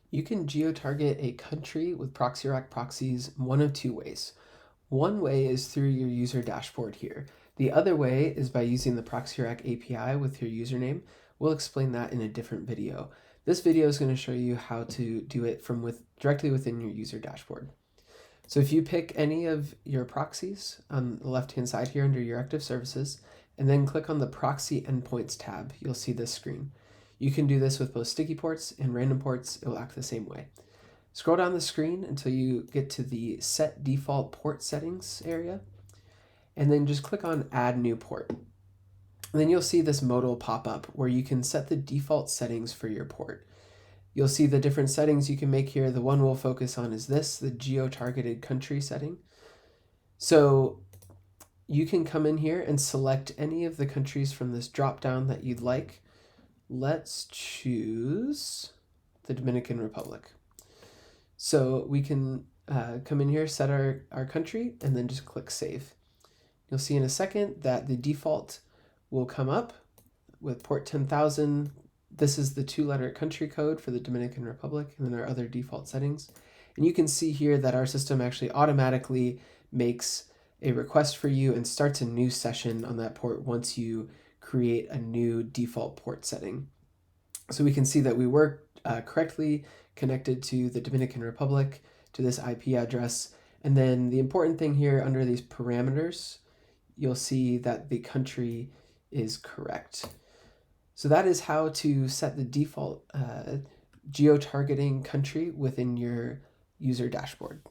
You can geo-target a country with Proxyrack proxies one of two ways. One way is through your user dashboard here. The other way is by using the Proxyrack API with your username. We'll explain that in a different video. This video is going to show you how to do it from directly within your user dashboard. So if you pick any of your proxies on the left-hand side here under your active services, and then click on the Proxy Endpoints tab, you'll see this screen. You can do this with both sticky ports and random ports. It will act the same way. Scroll down the screen until you get to the Set Default Port Settings area, and then just click on Add New Port. And then you'll see this modal pop up where you can set the default settings for your port. You'll see the different settings you can make here. The one we'll focus on is this, the geo-targeted country setting. So you can come in here and select any of the countries from this drop down that you'd like. Let's choose the Dominican Republic. So we can come in here, set our country, and then just click save. You'll see in a second that the default will come up with port 10,000. This is the 2-letter country code for the Dominican Republic, and then our other default settings. And you can see here that our system actually automatically makes a request for you and starts a new session on that port once you create a new default port setting. So we can see that we were correctly connected to the Dominican Republic, to this IP address. And then the important thing here under these parameters, you'll see that the country is correct. So that is how to set the default geo-targeting country within your user dashboard.